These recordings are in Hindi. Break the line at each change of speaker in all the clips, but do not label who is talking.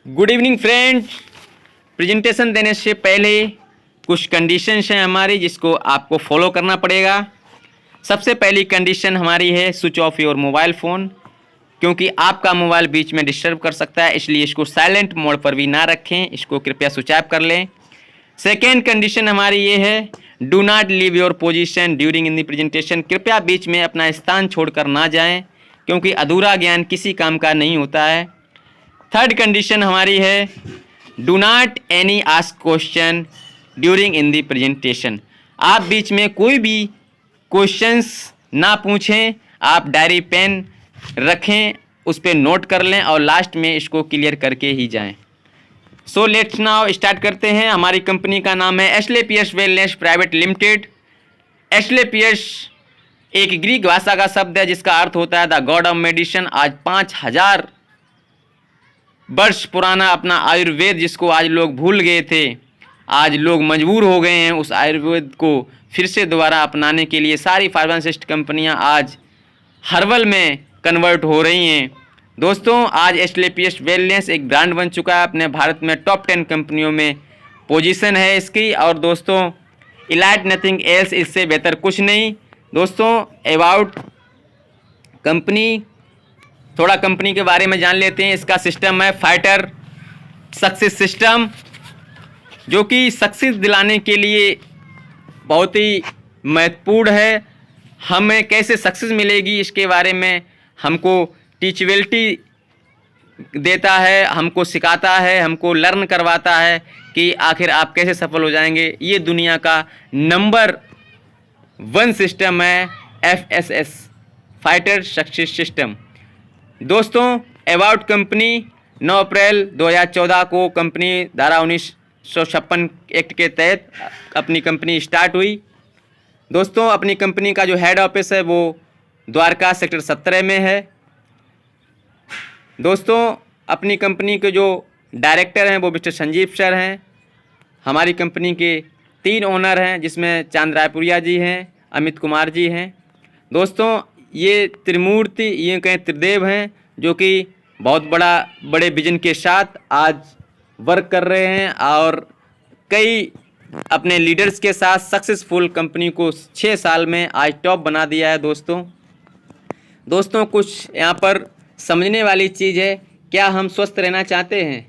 Good evening friend. प्रेजेंटेशन देने से पहले कुछ कंडीशंस हैं हमारी, जिसको आपको फॉलो करना पड़ेगा। सबसे पहली कंडीशन हमारी है switch off your mobile phone, क्योंकि आपका मोबाइल बीच में डिस्टर्ब कर सकता है, इसलिए इसको साइलेंट मोड पर भी ना रखें, इसको कृपया स्विच ऑफ कर लें। सेकेंड कंडीशन हमारी ये है, do not leave your position during in the presentation. कृपया बीच में अपना स्थान छोड़कर ना जाएं, क्योंकि अधूरा ज्ञान किसी काम का नहीं होता है। थर्ड कंडीशन हमारी है, do not any ask question during in the presentation. आप बीच में कोई भी क्वेश्चंस ना पूछें, आप डायरी पेन रखें, उस पर नोट कर लें और लास्ट में इसको क्लियर करके ही जाएं। सो लेट्स नाउ स्टार्ट करते हैं। हमारी कंपनी का नाम है Asclepius Wellness Private limited. Asclepius एक ग्रीक भाषा का शब्द है जिसका अर्थ होता है द गॉड ऑफ मेडिसिन। आज 5000 वर्ष पुराना अपना आयुर्वेद, जिसको आज लोग भूल गए थे, आज लोग मजबूर हो गए हैं उस आयुर्वेद को फिर से दोबारा अपनाने के लिए। सारी फार्मासिस्ट कंपनियां आज हर्बल में कन्वर्ट हो रही हैं। दोस्तों, आज एस्क्लेपियस वेलनेस एक ब्रांड बन चुका है, अपने भारत में टॉप 10 कंपनियों में पोजीशन है इसकी। और दोस्तों, इलाइट नथिंग एल्स, इससे बेहतर कुछ नहीं। दोस्तों, अबाउट कंपनी, थोड़ा कंपनी के बारे में जान लेते हैं। इसका सिस्टम है फाइटर सक्सेस सिस्टम, जो कि सक्सेस दिलाने के लिए बहुत ही महत्वपूर्ण है। हमें कैसे सक्सेस मिलेगी इसके बारे में हमको टीचबिलिटी देता है, हमको सिखाता है, हमको लर्न करवाता है कि आखिर आप कैसे सफल हो जाएंगे। ये दुनिया का नंबर 1 सिस्टम है FSS, फाइटर सक्सेस सिस्टम। दोस्तों, अबाउट कंपनी 9 अप्रैल 2014 को कंपनी धारा 1956 एक्ट के तहत अपनी कंपनी स्टार्ट हुई। दोस्तों, अपनी कंपनी का जो हेड ऑफिस है वो द्वारका सेक्टर 17 में है। दोस्तों, अपनी कंपनी के जो डायरेक्टर हैं वो मिस्टर संजीव सर हैं। हमारी कंपनी के 3 ओनर हैं, जिसमें चांद रायपुरिया जी हैं, अमित कुमार जी हैं। दोस्तों, ये त्रिमूर्ति, ये कहें त्रिदेव हैं, जो कि बहुत बड़े विजन के साथ आज वर्क कर रहे हैं और कई अपने लीडर्स के साथ सक्सेसफुल कंपनी को 6 साल में आज टॉप बना दिया है। दोस्तों, कुछ यहाँ पर समझने वाली चीज़ है, क्या हम स्वस्थ रहना चाहते हैं?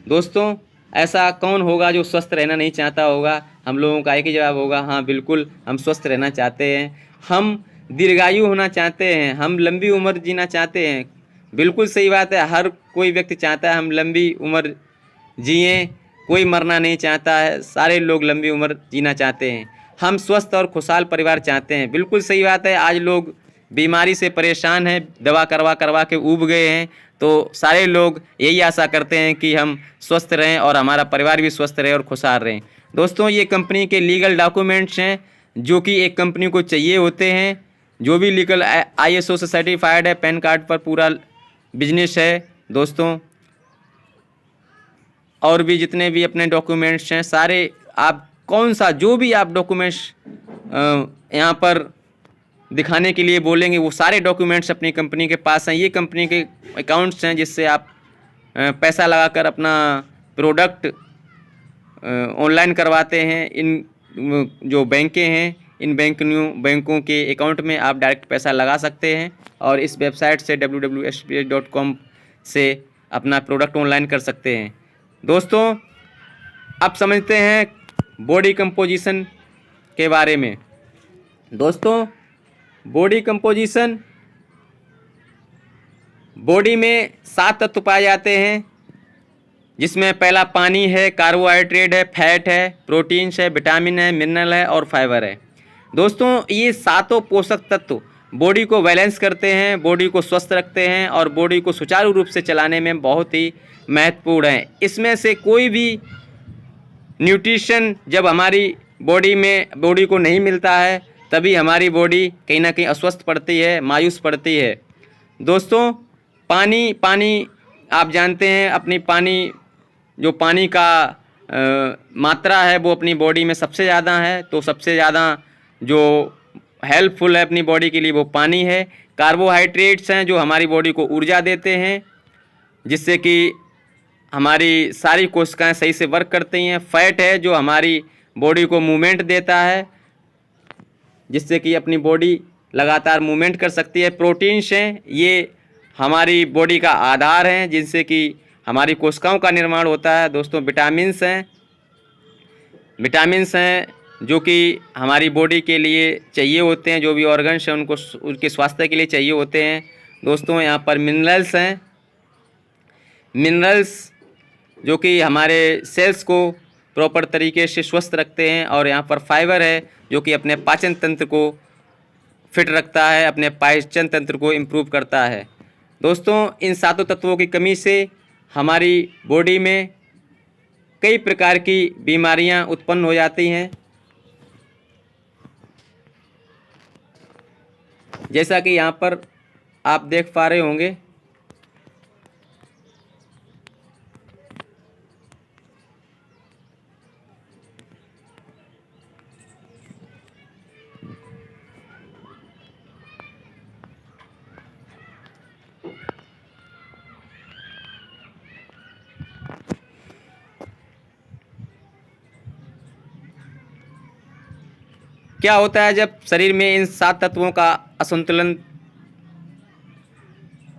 दोस्तों, ऐसा कौन होगा जो स्वस्थ रहना नहीं चाहता होगा? हम लोगों का एक ही जवाब होगा, हाँ बिल्कुल, हम स्वस्थ रहना चाहते हैं, हम दीर्घायु होना चाहते हैं, हम लंबी उम्र जीना चाहते हैं। बिल्कुल सही बात है, हर कोई व्यक्ति चाहता है हम लंबी उम्र जिएं, कोई मरना नहीं चाहता है, सारे लोग लंबी उम्र जीना चाहते हैं। हम स्वस्थ और खुशहाल परिवार चाहते हैं। बिल्कुल सही बात है, आज लोग बीमारी से परेशान हैं, दवा करवा के ऊब गए हैं, तो सारे लोग यही आशा करते हैं कि हम स्वस्थ रहें और हमारा परिवार भी स्वस्थ रहे और खुशहाल रहें। दोस्तों, ये कंपनी के लीगल डॉक्यूमेंट्स हैं जो कि एक कंपनी को चाहिए होते हैं। जो भी लीगल ISO से सर्टिफाइड है, पैन कार्ड पर पूरा बिजनेस है। दोस्तों, और भी जितने भी अपने डॉक्यूमेंट्स हैं सारे, आप कौन सा जो भी आप डॉक्यूमेंट्स यहाँ पर दिखाने के लिए बोलेंगे, वो सारे डॉक्यूमेंट्स अपनी कंपनी के पास हैं। ये कंपनी के अकाउंट्स हैं जिससे आप पैसा लगाकर अपना प्रोडक्ट ऑनलाइन करवाते हैं। इन जो बैंकें हैं, इन बैंकों के अकाउंट में आप डायरेक्ट पैसा लगा सकते हैं और इस वेबसाइट से www.sps.com से अपना प्रोडक्ट ऑनलाइन कर सकते हैं। दोस्तों, अब समझते हैं बॉडी कंपोजिशन के बारे में। दोस्तों, बॉडी कंपोजिशन, बॉडी में 7 तत्व पाए जाते हैं, जिसमें पहला पानी है, कार्बोहाइड्रेट है, फैट है, प्रोटीन्स है, विटामिन है, मिनरल है और फाइबर है। दोस्तों, ये 7 पोषक तत्व बॉडी को बैलेंस करते हैं, बॉडी को स्वस्थ रखते हैं और बॉडी को सुचारू रूप से चलाने में बहुत ही महत्वपूर्ण है। इसमें से कोई भी न्यूट्रिशन जब हमारी बॉडी को नहीं मिलता है, तभी हमारी बॉडी कहीं ना कहीं अस्वस्थ पड़ती है, मायूस पड़ती है। दोस्तों, पानी आप जानते हैं, अपनी पानी का मात्रा है वो अपनी बॉडी में सबसे ज़्यादा है, तो सबसे ज़्यादा जो हेल्पफुल है अपनी बॉडी के लिए वो पानी है। कार्बोहाइड्रेट्स हैं जो हमारी बॉडी को ऊर्जा देते हैं, जिससे कि हमारी सारी कोशिकाएं सही से वर्क करती हैं। फैट है जो हमारी बॉडी को मूवमेंट देता है, जिससे कि अपनी बॉडी लगातार मूवमेंट कर सकती है। प्रोटीन्स हैं, ये हमारी बॉडी का आधार हैं, जिनसे कि हमारी कोशिकाओं का निर्माण होता है। दोस्तों विटामिन्स हैं जो कि हमारी बॉडी के लिए चाहिए होते हैं, जो भी ऑर्गन्स हैं उनको उनके स्वास्थ्य के लिए चाहिए होते हैं। दोस्तों यहाँ पर मिनरल्स हैं, मिनरल्स जो कि हमारे सेल्स को प्रॉपर तरीके से स्वस्थ रखते हैं। और यहाँ पर फाइबर है जो कि अपने पाचन तंत्र को फिट रखता है, अपने पाचन तंत्र को इम्प्रूव करता है। दोस्तों इन सातों तत्वों की कमी से हमारी बॉडी में कई प्रकार की बीमारियां उत्पन्न हो जाती हैं, जैसा कि यहाँ पर आप देख पा रहे होंगे। क्या होता है जब शरीर में इन 7 तत्वों का असंतुलन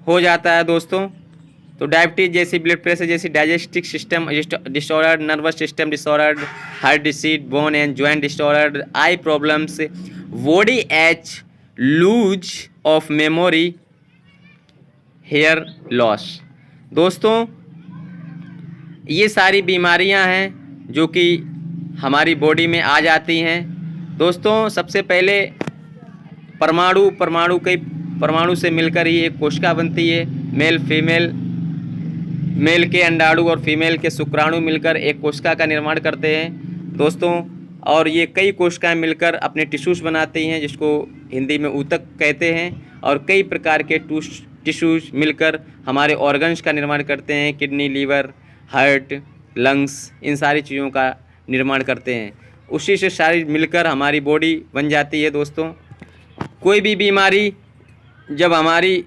हो जाता है दोस्तों? तो डायबिटीज जैसी, ब्लड प्रेशर जैसी, digestive system disorder, nervous system disorder, heart disease, bone and joint disorder, eye problems, body ache, lose of memory, hair loss. दोस्तों ये सारी बीमारियां हैं जो कि हमारी बॉडी में आ जाती हैं। दोस्तों सबसे पहले परमाणु से मिलकर ही एक कोशिका बनती है। मेल के अंडाणु और फीमेल के शुक्राणु मिलकर एक कोशिका का निर्माण करते हैं दोस्तों। और ये कई कोशिकाएं मिलकर अपने टिश्यूज़ बनाती हैं, जिसको हिंदी में ऊतक कहते हैं। और कई प्रकार के टिश्यूज़ मिलकर हमारे ऑर्गन्स का निर्माण करते हैं, किडनी, लीवर, हार्ट, लंग्स, इन सारी चीज़ों का निर्माण करते हैं। उसी से सारी मिलकर हमारी बॉडी बन जाती है। दोस्तों कोई भी बीमारी जब हमारी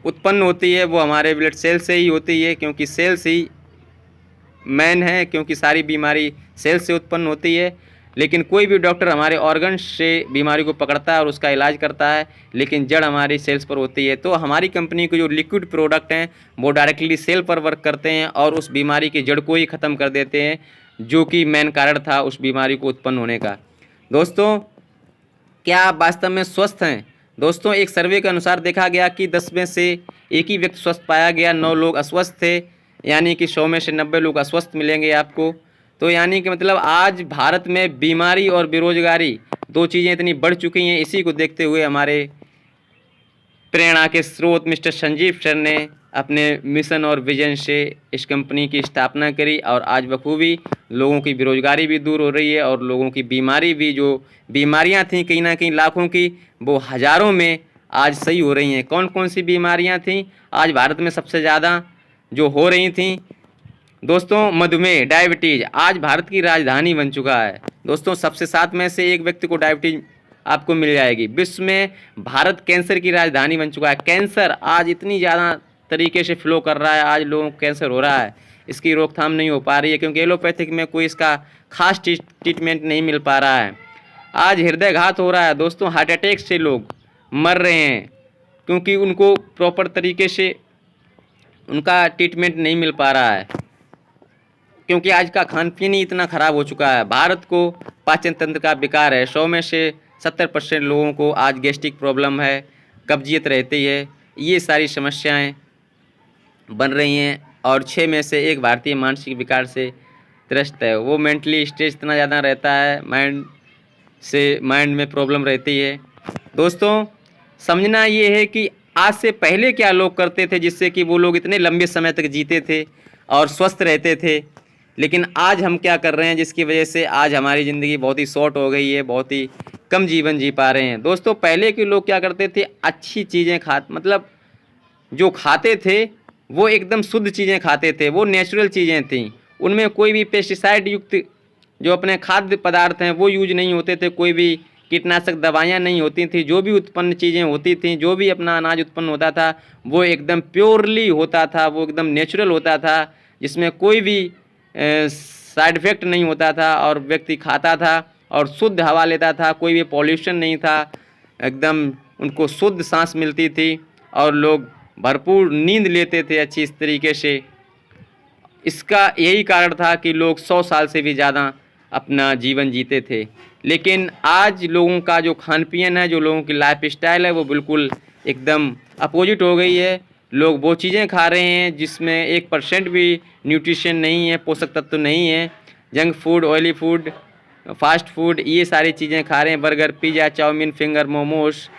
उत्पन्न होती है वो हमारे ब्लड सेल से ही होती है, क्योंकि सेल्स ही मेन है, क्योंकि सारी बीमारी सेल से उत्पन्न होती है। लेकिन कोई भी डॉक्टर हमारे ऑर्गन से बीमारी को पकड़ता है और उसका इलाज करता है, लेकिन जड़ हमारी सेल्स पर होती है। तो हमारी कंपनी के जो लिक्विड प्रोडक्ट हैं वो डायरेक्टली सेल पर वर्क करते हैं और उस बीमारी की जड़ को ही ख़त्म कर देते हैं, जो कि मेन कारण था उस बीमारी को उत्पन्न होने का। दोस्तों क्या आप वास्तव में स्वस्थ हैं? दोस्तों एक सर्वे के अनुसार देखा गया कि 10 में से एक ही व्यक्ति स्वस्थ पाया गया, 9 लोग अस्वस्थ थे, यानी कि 100 में से 90 लोग अस्वस्थ मिलेंगे आपको। तो यानी कि मतलब आज भारत में बीमारी और बेरोजगारी दो चीज़ें इतनी बढ़ चुकी हैं। इसी को देखते हुए हमारे प्रेरणा के स्रोत मिस्टर संजीव सर ने अपने मिशन और विजन से इस कंपनी की स्थापना करी और आज बखूबी लोगों की बेरोजगारी भी दूर हो रही है और लोगों की बीमारी भी, जो बीमारियां थीं कहीं ना कहीं लाखों की, वो हज़ारों में आज सही हो रही हैं। कौन कौन सी बीमारियां थीं आज भारत में सबसे ज़्यादा जो हो रही थीं? दोस्तों मधुमेह, डायबिटीज़ आज भारत की राजधानी बन चुका है। दोस्तों सबसे 7 में से एक व्यक्ति को डायबिटीज़ आपको मिल जाएगी। विश्व में भारत कैंसर की राजधानी बन चुका है। कैंसर आज इतनी ज़्यादा तरीके से फ्लो कर रहा है, आज लोगों को कैंसर हो रहा है, इसकी रोकथाम नहीं हो पा रही है, क्योंकि एलोपैथिक में कोई इसका खास ट्रीटमेंट नहीं मिल पा रहा है। आज हृदयघात हो रहा है दोस्तों, हार्ट अटैक से लोग मर रहे हैं, क्योंकि उनको प्रॉपर तरीके से उनका ट्रीटमेंट नहीं मिल पा रहा है, क्योंकि आज का खान पीन ही इतना ख़राब हो चुका है। भारत को पाचन तंत्र का विकार है। 100 में से 70% लोगों को आज गैस्ट्रिक प्रॉब्लम है, कब्जियत रहती है, ये सारी समस्याएं बन रही हैं। और 6 में से एक भारतीय मानसिक विकार से त्रस्त है। वो मेंटली स्ट्रेस इतना ज़्यादा रहता है, माइंड में प्रॉब्लम रहती है। दोस्तों समझना ये है कि आज से पहले क्या लोग करते थे जिससे कि वो लोग इतने लंबे समय तक जीते थे और स्वस्थ रहते थे, लेकिन आज हम क्या कर रहे हैं जिसकी वजह से आज हमारी ज़िंदगी बहुत ही शॉर्ट हो गई है, बहुत ही कम जीवन जी पा रहे हैं। दोस्तों पहले के लोग क्या करते थे, अच्छी चीज़ें मतलब जो खाते थे वो एकदम शुद्ध चीज़ें खाते थे, वो नेचुरल चीज़ें थीं, उनमें कोई भी पेस्टिसाइड युक्त जो अपने खाद्य पदार्थ हैं वो यूज नहीं होते थे, कोई भी कीटनाशक दवाइयाँ नहीं होती थी। जो भी उत्पन्न चीज़ें होती थीं, जो भी अपना अनाज उत्पन्न होता था वो एकदम प्योरली होता था, वो एकदम नेचुरल होता था, जिसमें कोई भी साइड इफ़ेक्ट नहीं होता था और व्यक्ति खाता था और शुद्ध हवा लेता था, कोई भी पॉल्यूशन नहीं था, एकदम उनको शुद्ध सांस मिलती थी और लोग भरपूर नींद लेते थे अच्छी इस तरीके से। इसका यही कारण था कि लोग 100 साल से भी ज़्यादा अपना जीवन जीते थे। लेकिन आज लोगों का जो खान पीन है, जो लोगों की लाइफ स्टाइल है, वो बिल्कुल एकदम अपोजिट हो गई है। लोग वो चीज़ें खा रहे हैं जिसमें 1% भी न्यूट्रिशन नहीं है, पोषक तत्व नहीं है। Junk food, oily food, fast food, ये सारी चीज़ें खा रहे हैं, burger, pizza, chow mein, finger, momos.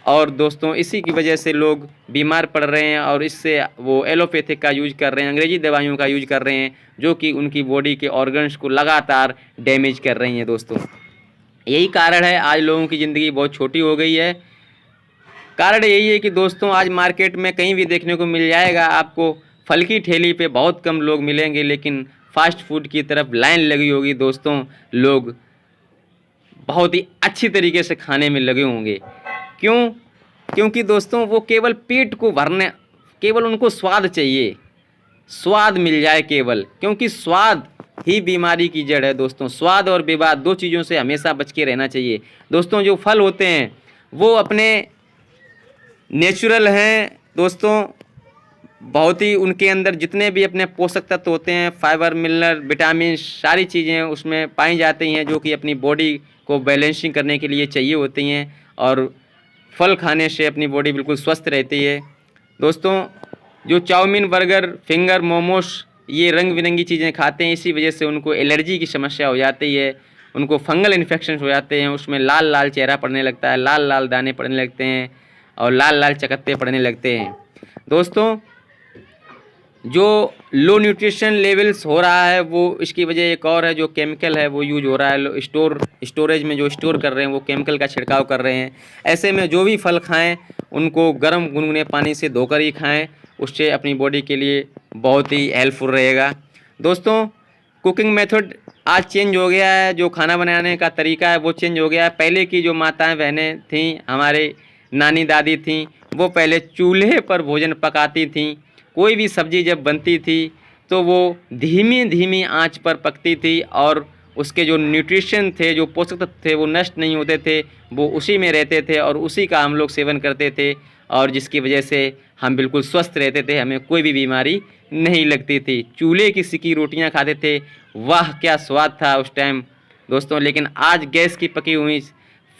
और दोस्तों इसी की वजह से लोग बीमार पड़ रहे हैं और इससे वो एलोपैथिक का यूज कर रहे हैं, अंग्रेजी दवाइयों का यूज कर रहे हैं, जो कि उनकी बॉडी के ऑर्गन्स को लगातार डैमेज कर रही हैं। दोस्तों यही कारण है आज लोगों की ज़िंदगी बहुत छोटी हो गई है। कारण यही है कि दोस्तों आज मार्केट में कहीं भी देखने को मिल जाएगा आपको, फल की ठेली पे बहुत कम लोग मिलेंगे, लेकिन फास्ट फूड की तरफ लाइन लगी होगी। दोस्तों लोग बहुत ही अच्छी तरीके से खाने में लगे होंगे। क्यों? क्योंकि दोस्तों वो केवल पेट को भरने, केवल उनको स्वाद चाहिए, स्वाद मिल जाए केवल, क्योंकि स्वाद ही बीमारी की जड़ है। दोस्तों स्वाद और विवाद 2 चीज़ों से हमेशा बच के रहना चाहिए। दोस्तों जो फल होते हैं वो अपने नेचुरल हैं दोस्तों, बहुत ही उनके अंदर जितने भी अपने पोषक तत्व होते हैं, फाइबर, मिनरल, विटामिन, सारी चीज़ें उसमें पाई जाती हैं जो कि अपनी बॉडी को बैलेंसिंग करने के लिए चाहिए होती हैं। और फल खाने से अपनी बॉडी बिल्कुल स्वस्थ रहती है। दोस्तों जो चाउमीन, बर्गर, फिंगर, मोमोस, ये रंग बिरंगी चीज़ें खाते हैं, इसी वजह से उनको एलर्जी की समस्या हो जाती है, उनको फंगल इन्फेक्शन हो जाते हैं, उसमें लाल लाल चेहरा पड़ने लगता है, लाल लाल दाने पड़ने लगते हैं और लाल लाल चकत्ते पड़ने लगते हैं। दोस्तों जो लो न्यूट्रिशन लेवल्स हो रहा है वो इसकी वजह एक और है, जो केमिकल है वो यूज हो रहा है। स्टोरेज में जो स्टोर कर रहे हैं वो केमिकल का छिड़काव कर रहे हैं। ऐसे में जो भी फल खाएं उनको गर्म गुनगुने पानी से धोकर ही खाएं, उससे अपनी बॉडी के लिए बहुत ही हेल्पफुल रहेगा। दोस्तों कुकिंग मेथड आज चेंज हो गया है, जो खाना बनाने का तरीका है वो चेंज हो गया है। पहले की जो माताएँ बहनें थीं, हमारे नानी दादी थीं, वो पहले चूल्हे पर भोजन पकाती थीं। कोई भी सब्ज़ी जब बनती थी तो वो धीमी धीमी आंच पर पकती थी और उसके जो न्यूट्रिशन थे, जो पोषक तत्व थे, वो नष्ट नहीं होते थे, वो उसी में रहते थे और उसी का हम लोग सेवन करते थे और जिसकी वजह से हम बिल्कुल स्वस्थ रहते थे, हमें कोई भी बीमारी नहीं लगती थी। चूल्हे की सिकी रोटियां खाते थे, वाह क्या स्वाद था उस टाइम दोस्तों। लेकिन आज गैस की पकी हुई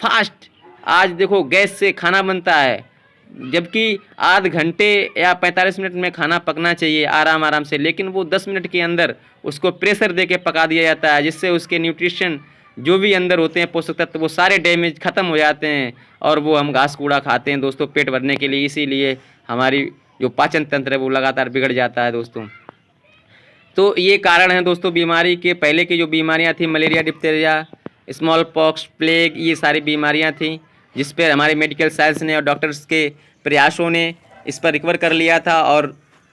फास्ट, आज देखो गैस से खाना बनता है, जबकि आध घंटे या 45 मिनट में खाना पकना चाहिए आराम आराम से, लेकिन वो 10 मिनट के अंदर उसको प्रेशर दे के पका दिया जाता है, जिससे उसके न्यूट्रिशन जो भी अंदर होते हैं पोषक तत्व वो सारे डैमेज ख़त्म हो जाते हैं और वो हम घास कूड़ा खाते हैं दोस्तों पेट भरने के लिए। इसीलिए हमारी जो पाचन तंत्र है वो लगातार बिगड़ जाता है दोस्तों। तो ये कारण है दोस्तों बीमारी के। पहले की जो बीमारियाँ थी, malaria, diphtheria, small pox, plague, ये सारी बीमारियाँ थी जिस पर हमारे मेडिकल साइंस ने और डॉक्टर्स के प्रयासों ने इस पर रिकवर कर लिया था। और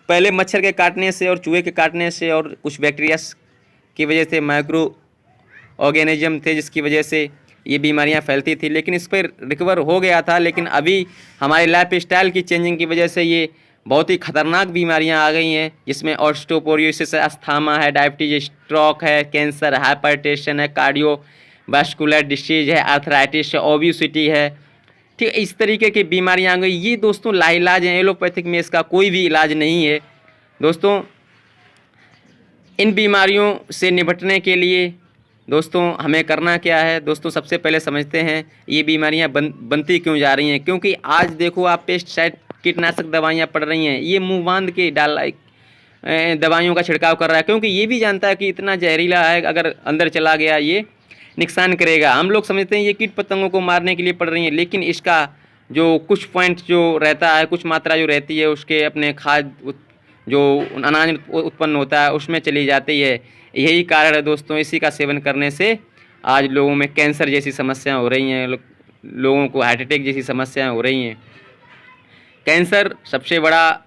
पहले मच्छर के काटने से और चूहे के काटने से और कुछ बैक्टीरिया की वजह से, माइक्रो ऑर्गेनिज्म थे जिसकी वजह से ये बीमारियां फैलती थी, लेकिन इस पर रिकवर हो गया था। लेकिन अभी हमारे लाइफ स्टाइल की चेंजिंग की वजह से ये बहुत ही खतरनाक बीमारियां आ गई हैं, जिसमें ऑस्टियोपोरोसिस, अस्थमा है, डायबिटीज, स्ट्रोक है, कैंसर, हाइपरटेंशन है, कार्डियो वास्कुलर डिसीज है, आर्थराइटिस है, ओबेसिटी है। ठीक, इस तरीके की बीमारियां आ गई। ये दोस्तों लाइलाज हैं, एलोपैथिक में इसका कोई भी इलाज नहीं है दोस्तों। इन बीमारियों से निपटने के लिए दोस्तों हमें करना क्या है दोस्तों, सबसे पहले समझते हैं ये बीमारियां बनती क्यों जा रही हैं। क्योंकि आज देखो आप पेस्टिसाइड, कीटनाशक दवाइयाँ पड़ रही हैं, ये मुँह बांध के दवाइयों का छिड़काव कर रहा है, क्योंकि ये भी जानता है कि इतना जहरीला है, अगर अंदर चला गया ये नुकसान करेगा। हम लोग समझते हैं ये कीट पतंगों को मारने के लिए पड़ रही हैं, लेकिन इसका जो कुछ पॉइंट जो रहता है, कुछ मात्रा जो रहती है उसके अपने खाद जो अनाज उत्पन्न होता है उसमें चली जाती है। यही कारण है दोस्तों, इसी का सेवन करने से आज लोगों में कैंसर जैसी समस्याएं हो रही हैं, लोगों को हार्ट अटैक जैसी समस्याएं हो रही हैं। कैंसर सबसे बड़ा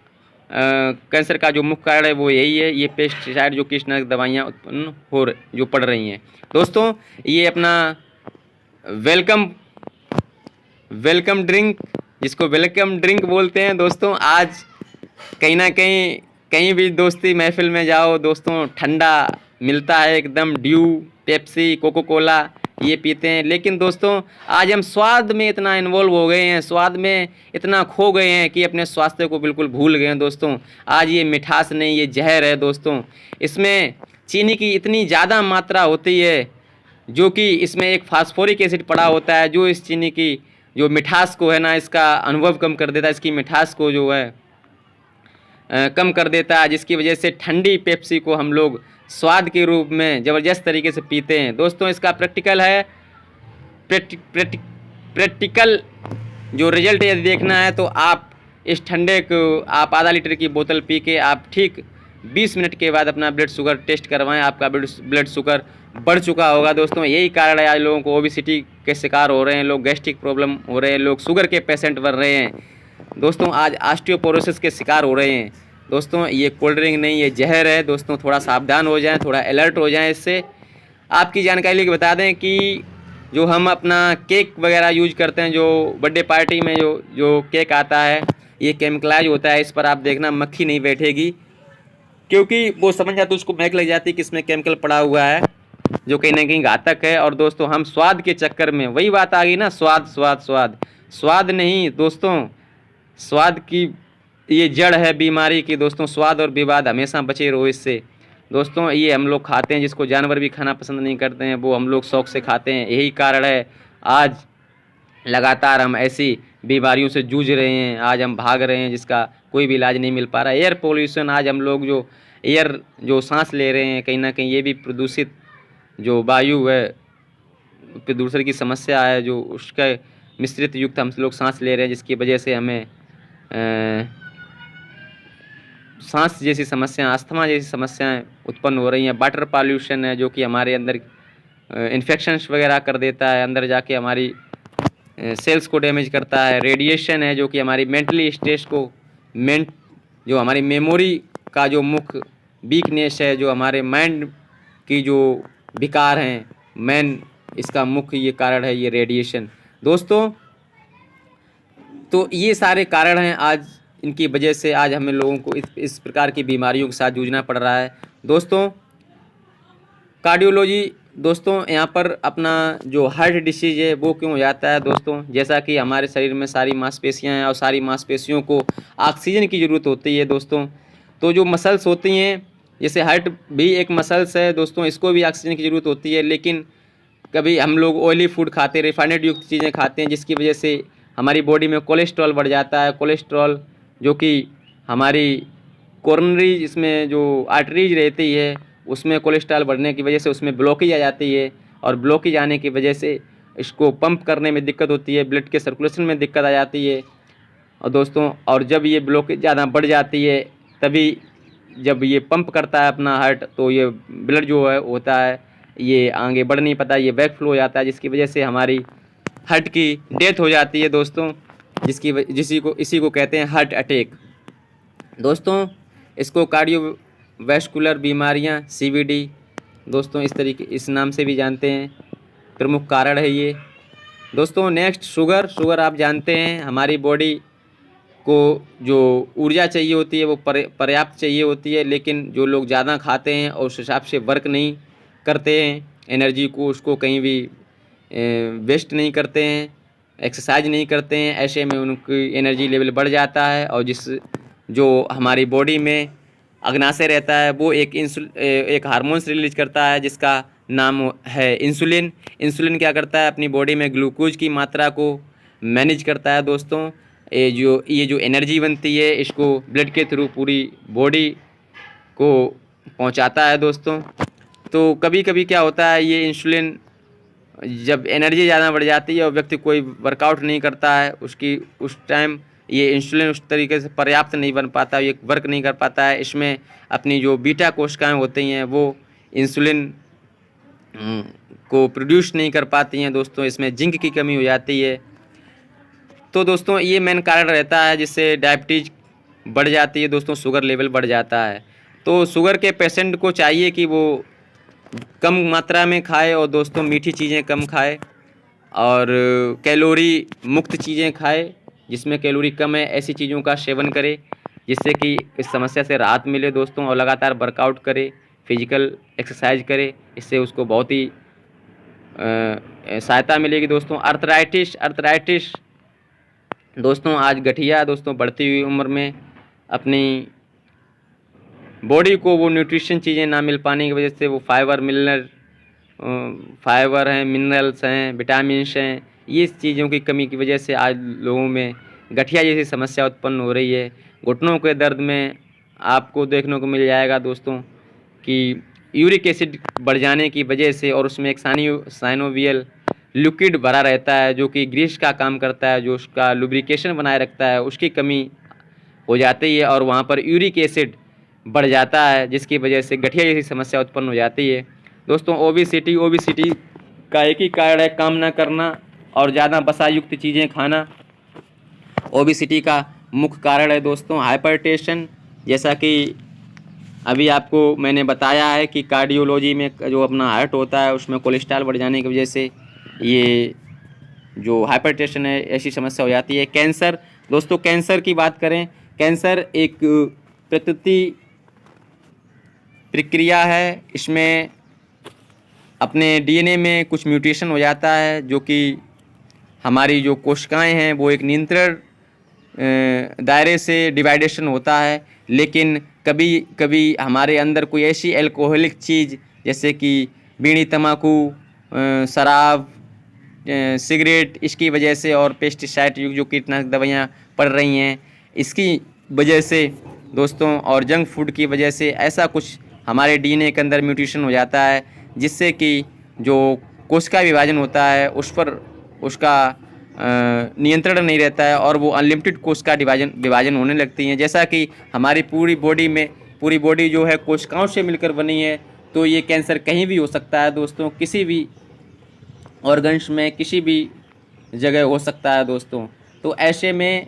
कैंसर का जो मुख्य कारण है वो यही है, ये पेस्टिसाइड जो कीटनाशक दवाइयाँ उत्पन्न जो पड़ रही हैं दोस्तों। ये अपना वेलकम ड्रिंक, जिसको वेलकम ड्रिंक बोलते हैं दोस्तों, आज कहीं ना कहीं कहीं भी दोस्ती महफिल में जाओ दोस्तों, ठंडा मिलता है एकदम, ड्यू, पेप्सी, कोको कोला ये पीते हैं। लेकिन दोस्तों आज हम स्वाद में इतना इन्वॉल्व हो गए हैं, स्वाद में इतना खो गए हैं कि अपने स्वास्थ्य को बिल्कुल भूल गए हैं दोस्तों। आज ये मिठास नहीं, ये जहर है दोस्तों। इसमें चीनी की इतनी ज़्यादा मात्रा होती है, जो कि इसमें एक फास्फोरिक एसिड पड़ा होता है, जो इस चीनी की जो मिठास को है ना, इसका अनुभव कम कर देता है, इसकी मिठास को जो है कम कर देता है, जिसकी वजह से ठंडी पेप्सी को हम लोग स्वाद के रूप में ज़बरदस्त तरीके से पीते हैं दोस्तों। इसका प्रैक्टिकल है, प्रैक्टिकल जो रिजल्ट यदि देखना है तो आप इस ठंडे को आप आधा लीटर की बोतल पी के आप ठीक 20 मिनट के बाद अपना ब्लड शुगर टेस्ट करवाएं, आपका ब्लड शुगर बढ़ चुका होगा दोस्तों। यही कारण है आज लोगों को ओबेसिटी के शिकार हो रहे हैं, लोग गैस्ट्रिक प्रॉब्लम हो रहे हैं, लोग शुगर के पेशेंट बन रहे हैं दोस्तों, आज ऑस्टियोपोरोसिस के शिकार हो रहे हैं दोस्तों। ये कोल्ड ड्रिंक नहीं, ये जहर है दोस्तों। थोड़ा सावधान हो जाएं, थोड़ा अलर्ट हो जाएं। इससे आपकी जानकारी लेके बता दें कि जो हम अपना केक वगैरह यूज करते हैं, जो बर्थडे पार्टी में जो केक आता है, ये केमिकलाइज होता है। इस पर आप देखना मक्खी नहीं बैठेगी, क्योंकि वो समझ जाती है, उसको महक लग जाती है कि इसमें केमिकल पड़ा हुआ है, जो कहीं ना कहीं घातक है। और दोस्तों हम स्वाद के चक्कर में, वही बात आ गई ना, स्वाद स्वाद स्वाद, स्वाद नहीं दोस्तों, स्वाद की ये जड़ है बीमारी की दोस्तों। स्वाद और विवाद हमेशा बचे रहो इससे दोस्तों। ये हम लोग खाते हैं जिसको जानवर भी खाना पसंद नहीं करते हैं, वो हम लोग शौक़ से खाते हैं। यही कारण है आज लगातार हम ऐसी बीमारियों से जूझ रहे हैं, आज हम भाग रहे हैं, जिसका कोई भी इलाज नहीं मिल पा रहा है। एयर पोल्यूशन, आज हम लोग जो एयर जो सांस ले रहे हैं, कहीं ना कहीं ये भी प्रदूषित जो वायु है, प्रदूषण की समस्या है, जो उसका मिश्रित युक्त हम लोग सांस ले रहे हैं, जिसकी वजह से हमें सांस जैसी समस्याएं, अस्थमा जैसी समस्याएं उत्पन्न हो रही हैं। वाटर पॉल्यूशन है, जो कि हमारे अंदर इन्फेक्शंस वगैरह कर देता है, अंदर जाके हमारी सेल्स को डैमेज करता है। रेडिएशन है, जो कि हमारी मेंटली स्ट्रेस को जो हमारी मेमोरी का जो मुख्य वीकनेस है, जो हमारे माइंड की जो विकार हैं, इसका मुख्य ये कारण है, ये रेडिएशन दोस्तों। तो ये सारे कारण हैं, आज इनकी वजह से आज हमें लोगों को इस प्रकार की बीमारियों के साथ जूझना पड़ रहा है दोस्तों। कार्डियोलॉजी दोस्तों, यहाँ पर अपना जो हार्ट डिसीज़ है वो क्यों हो जाता है दोस्तों, जैसा कि हमारे शरीर में सारी मांसपेशियाँ हैं और सारी मांसपेशियों को ऑक्सीजन की ज़रूरत होती है दोस्तों। तो जो मसल्स होती हैं, जैसे हार्ट भी एक मसल्स है दोस्तों, इसको भी ऑक्सीजन की ज़रूरत होती है। लेकिन कभी हम लोग ऑयली फूड खाते हैं, रिफाइनेड युक्त चीज़ें खाते हैं, जिसकी वजह से हमारी बॉडी में कोलेस्ट्रॉल बढ़ जाता है। कोलेस्ट्रॉल जो कि हमारी कोरोनरी, इसमें जो आर्टरीज रहती है, उसमें कोलेस्ट्रॉल बढ़ने की वजह से उसमें ब्लॉकेज आ जाती है, और ब्लॉकेज आने की वजह से इसको पंप करने में दिक्कत होती है, ब्लड के सर्कुलेशन में दिक्कत आ जाती है। और दोस्तों, और जब ये ब्लॉकेज ज़्यादा बढ़ जाती है, तभी जब ये पंप करता है अपना हार्ट, तो ये ब्लड जो है होता है, ये आगे बढ़ नहीं पाता, ये बैक फ्लो हो जाता है, जिसकी वजह से हमारी हार्ट की डेथ हो जाती है दोस्तों, इसी को कहते हैं हार्ट अटैक दोस्तों। इसको कार्डियोवैस्कुलर बीमारियां, CVD दोस्तों इस नाम से भी जानते हैं, प्रमुख कारण है ये दोस्तों। नेक्स्ट शुगर आप जानते हैं, हमारी बॉडी को जो ऊर्जा चाहिए होती है वो पर्याप्त चाहिए होती है, लेकिन जो लोग ज़्यादा खाते हैं और उस हिसाब से वर्क नहीं करते हैं, एनर्जी को उसको कहीं भी वेस्ट नहीं करते हैं, एक्सरसाइज नहीं करते हैं, ऐसे में उनकी एनर्जी लेवल बढ़ जाता है, और जो हमारी बॉडी में अग्नाशय रहता है, वो एक हार्मोन्स रिलीज करता है, जिसका नाम है इंसुलिन। इंसुलिन क्या करता है, अपनी बॉडी में ग्लूकोज की मात्रा को मैनेज करता है दोस्तों। ये जो एनर्जी बनती है, इसको ब्लड के थ्रू पूरी बॉडी को पहुंचाता है दोस्तों। तो कभी कभी क्या होता है, ये इंसुलिन जब एनर्जी ज़्यादा बढ़ जाती है और व्यक्ति कोई वर्कआउट नहीं करता है, उस टाइम ये इंसुलिन उस तरीके से पर्याप्त नहीं बन पाता, ये वर्क नहीं कर पाता है। इसमें अपनी जो बीटा कोशिकाएं होती हैं, वो इंसुलिन को प्रोड्यूस नहीं कर पाती हैं दोस्तों, इसमें जिंक की कमी हो जाती है। तो दोस्तों ये मेन कारण रहता है, जिससे डायबिटीज़ बढ़ जाती है दोस्तों, शुगर लेवल बढ़ जाता है। तो शुगर के पेशेंट को चाहिए कि वो कम मात्रा में खाए, और दोस्तों मीठी चीज़ें कम खाए, और कैलोरी मुक्त चीज़ें खाए, जिसमें कैलोरी कम है, ऐसी चीज़ों का सेवन करे। जिससे कि इस समस्या से राहत मिले दोस्तों। और लगातार वर्कआउट करे, फिजिकल एक्सरसाइज करे, इससे उसको बहुत ही सहायता मिलेगी दोस्तों। अर्थराइटिस दोस्तों, आज गठिया दोस्तों बढ़ती हुई उम्र में अपनी बॉडी को वो न्यूट्रिशन चीज़ें ना मिल पाने की वजह से वो फाइबर हैं, मिनरल्स हैं, विटामिन्स हैं, ये चीज़ों की कमी की वजह से आज लोगों में गठिया जैसी समस्या उत्पन्न हो रही है। घुटनों के दर्द में आपको देखने को मिल जाएगा दोस्तों कि यूरिक एसिड बढ़ जाने की वजह से, और उसमें एक साइनोवियल लिक्विड भरा रहता है जो कि ग्रीस का काम करता है, जो उसका लुब्रिकेशन बनाए रखता है, उसकी कमी हो जाती है और वहाँ पर यूरिक एसिड बढ़ जाता है, जिसकी वजह से गठिया जैसी समस्या उत्पन्न हो जाती है दोस्तों। ओबेसिटी का एक ही कारण है, काम ना करना और ज़्यादा वसा युक्त चीज़ें खाना। ओबेसिटी का मुख्य कारण है दोस्तों हाइपरटेंशन, जैसा कि अभी आपको मैंने बताया है कि कार्डियोलॉजी में जो अपना हार्ट होता है उसमें कोलेस्ट्रॉल बढ़ जाने की वजह से ये जो हाइपरटेंशन है ऐसी समस्या हो जाती है। कैंसर दोस्तों, कैंसर की बात करें, कैंसर एक प्रकृति प्रक्रिया है। इसमें अपने डीएनए में कुछ म्यूटेशन हो जाता है, जो कि हमारी जो कोशिकाएं हैं वो एक नियंत्रण दायरे से डिवाइडेशन होता है। लेकिन कभी कभी हमारे अंदर कोई ऐसी एल्कोहलिक चीज़ जैसे कि बीड़ी, तम्बाकू, शराब, सिगरेट, इसकी वजह से और पेस्टिसाइड युक्त जो कीटनाशक दवाइयाँ पड़ रही हैं, इसकी वजह से दोस्तों और जंक फूड की वजह से ऐसा कुछ हमारे डीएनए के अंदर म्यूटेशन हो जाता है, जिससे कि जो कोशिका विभाजन होता है उस पर उसका नियंत्रण नहीं रहता है और वो अनलिमिटेड कोशिका विभाजन होने लगती हैं। जैसा कि हमारी पूरी बॉडी जो है कोशिकाओं से मिलकर बनी है, तो ये कैंसर कहीं भी हो सकता है दोस्तों, किसी भी ऑर्गन्स में किसी भी जगह हो सकता है दोस्तों। तो ऐसे में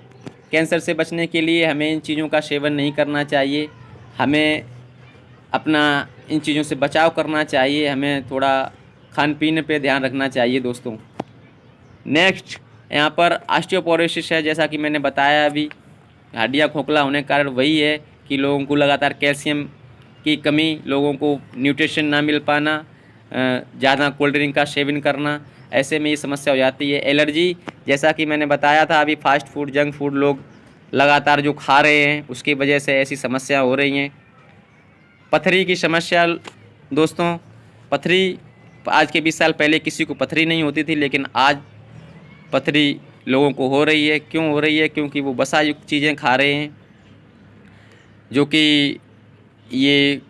कैंसर से बचने के लिए हमें इन चीज़ों का सेवन नहीं करना चाहिए, हमें अपना इन चीज़ों से बचाव करना चाहिए, हमें थोड़ा खान पीने पे ध्यान रखना चाहिए दोस्तों। नेक्स्ट यहाँ पर ऑस्टियोपोरोसिस है, जैसा कि मैंने बताया अभी, हड्डियाँ खोखला होने का कारण वही है कि लोगों को लगातार कैल्शियम की कमी, लोगों को न्यूट्रिशन ना मिल पाना, ज़्यादा कोल्ड ड्रिंक का सेवन करना, ऐसे में ये समस्या हो जाती है। एलर्जी, जैसा कि मैंने बताया था अभी, फास्ट फूड, जंक फूड लोग लगातार जो खा रहे हैं उसकी वजह से ऐसी समस्या हो रही हैं। पथरी की समस्या दोस्तों, पथरी आज के 20 साल पहले किसी को पथरी नहीं होती थी, लेकिन आज पथरी लोगों को हो रही है। क्यों हो रही है? क्योंकि वो वसा युक्त चीज़ें खा रहे हैं, जो कि ये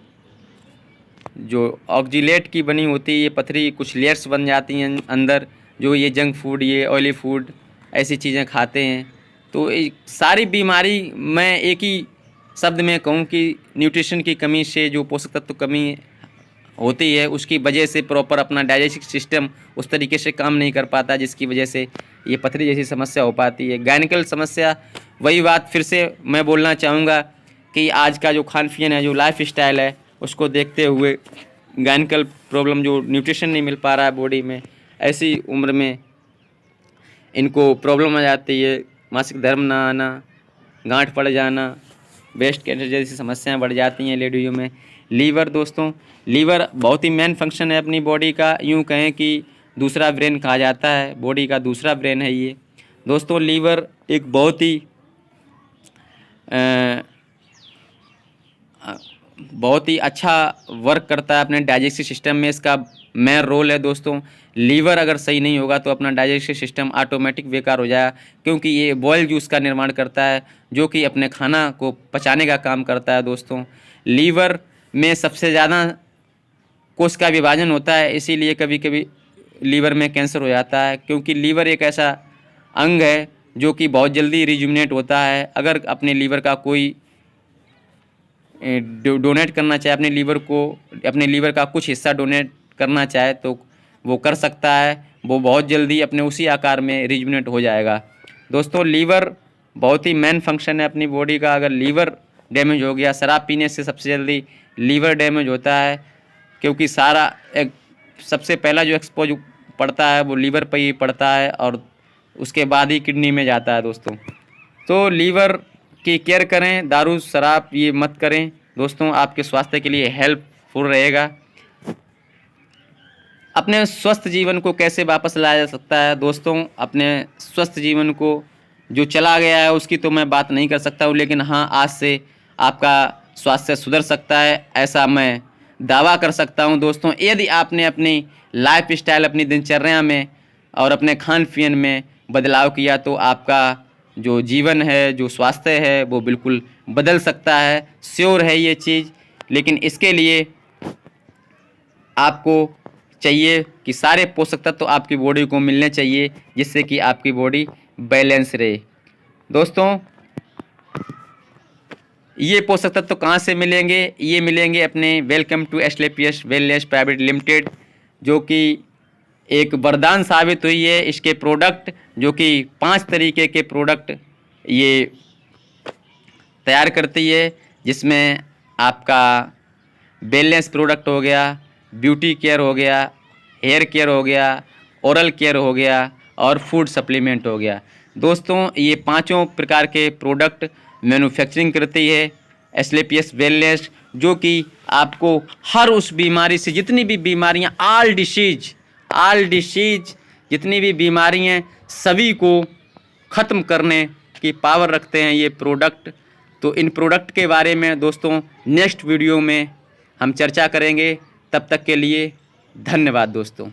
जो ऑक्जीलेट की बनी होती है, ये पथरी कुछ लेयर्स बन जाती हैं अंदर, जो ये जंक फूड, ये ऑयली फूड, ऐसी चीज़ें खाते हैं। तो सारी बीमारी मैं एक ही शब्द में कहूँ कि न्यूट्रिशन की कमी से, जो पोषक तत्व कमी होती है उसकी वजह से प्रॉपर अपना डाइजेस्टिव सिस्टम उस तरीके से काम नहीं कर पाता, जिसकी वजह से ये पथरी जैसी समस्या हो पाती है। गायनिकल समस्या, वही बात फिर से मैं बोलना चाहूँगा कि आज का जो खान पीन है, जो लाइफ स्टाइल है, उसको देखते हुए गायनिकल प्रॉब्लम, जो न्यूट्रिशन नहीं मिल पा रहा है बॉडी में, ऐसी उम्र में इनको प्रॉब्लम आ जाती है। मासिक धर्म ना आना, गांठ पड़ जाना, ब्रेस्ट कैंसर जैसी समस्याएं बढ़ जाती हैं लेडियों में। लीवर दोस्तों, लीवर बहुत ही मेन फंक्शन है अपनी बॉडी का, यूँ कहें कि दूसरा ब्रेन कहा जाता है, बॉडी का दूसरा ब्रेन है ये दोस्तों। लीवर एक बहुत ही अच्छा वर्क करता है अपने डाइजेस्टिव सिस्टम में, इसका मेन रोल है दोस्तों। लीवर अगर सही नहीं होगा तो अपना डाइजेस्टिव सिस्टम ऑटोमेटिक बेकार हो जाएगा, क्योंकि ये बॉयल जूस का निर्माण करता है, जो कि अपने खाना को पचाने का काम करता है दोस्तों। लीवर में सबसे ज़्यादा कोशिका विभाजन होता है, इसीलिए कभी कभी लीवर में कैंसर हो जाता है, क्योंकि लीवर एक ऐसा अंग है जो कि बहुत जल्दी रिजुमिनेट होता है। अगर अपने लीवर का कोई डोनेट करना चाहे, अपने लीवर का कुछ हिस्सा डोनेट करना चाहे तो वो कर सकता है, वो बहुत जल्दी अपने उसी आकार में रिजुमिनेट हो जाएगा दोस्तों। लीवर बहुत ही मेन फंक्शन है अपनी बॉडी का। अगर लीवर डैमेज हो गया, शराब पीने से सबसे जल्दी लीवर डैमेज होता है, क्योंकि सबसे पहला जो एक्सपोज पड़ता है वो लीवर पर ही पड़ता है और उसके बाद ही किडनी में जाता है दोस्तों। तो लीवर की केयर करें, दारू शराब ये मत करें दोस्तों, आपके स्वास्थ्य के लिए हेल्पफुल रहेगा। अपने स्वस्थ जीवन को कैसे वापस लाया जा सकता है दोस्तों? अपने स्वस्थ जीवन को जो चला गया है उसकी तो मैं बात नहीं कर सकता हूँ, लेकिन हाँ, आज से आपका स्वास्थ्य सुधर सकता है, ऐसा मैं दावा कर सकता हूँ दोस्तों। यदि आपने अपनी लाइफ स्टाइल, अपनी दिनचर्या में और अपने खान पीन में बदलाव किया तो आपका जो जीवन है, जो स्वास्थ्य है, वो बिल्कुल बदल सकता है, श्योर है ये चीज़। लेकिन इसके लिए आपको चाहिए कि सारे पोषक तत्व तो आपकी बॉडी को मिलने चाहिए, जिससे कि आपकी बॉडी बैलेंस रहे। दोस्तों, ये पोषक तत्व तो कहाँ से मिलेंगे? ये मिलेंगे अपने welcome to Asclepius Wellness Private Limited, जो कि एक वरदान साबित हुई है। इसके प्रोडक्ट जो कि 5 तरीके के प्रोडक्ट ये तैयार करती है, जिसमें आपका वेलनेस प्रोडक्ट हो गया, ब्यूटी केयर हो गया, हेयर केयर हो गया, ओरल केयर हो गया और फूड सप्लीमेंट हो गया। दोस्तों, ये 5 प्रकार के प्रोडक्ट मैन्युफैक्चरिंग करती है एस्क्लेपियस वेलनेस, जो कि आपको हर उस बीमारी से, जितनी भी बीमारियां, ऑल डिसीज जितनी भी बीमारी हैं सभी को ख़त्म करने की पावर रखते हैं ये प्रोडक्ट। तो इन प्रोडक्ट के बारे में दोस्तों नेक्स्ट वीडियो में हम चर्चा करेंगे। तब तक के लिए धन्यवाद दोस्तों।